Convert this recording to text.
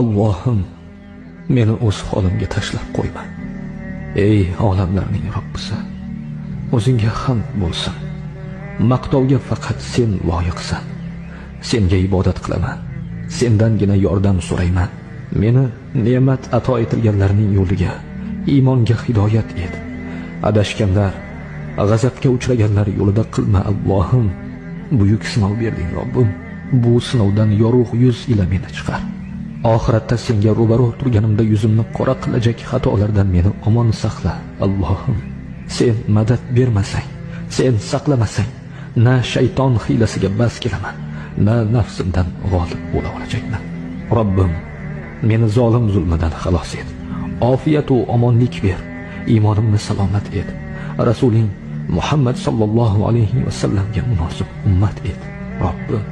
Allohim, meni o'z holimga tashlab qo'yma. Ey olamlarning Robbisi, o'zingga hamd bo'lsin. Maqtovga faqat sen loyiqsan. Senga ibodat qilaman. Sendangina yordam so'rayman. Meni ne'mat ato etilganlarning yo'liga, iymonga hidoyat et. Adashganlar, g'azabga uchraganlar yo'lida qilma Allohim. Buyuk sinov berding Robbim. Bu sinovdan yorug' yuz ila meni chiqar. Oxiratda senga ro'baro turganimda yuzimni qora qilajak xatolardan meni omon saqla Allohim. Sen madad bermasang, sen saqlamasang, na shayton hiylasiga bas kelaman, na nafsimdan g'olib bo'la olajakman. Robbim, meni zolim zulmidan xalos et. Ofiyat va omonlik ber. Iymonimni salomat et. Rasuling Muhammad sallallohu alayhi va sallamga munosib ummat et. Robbim,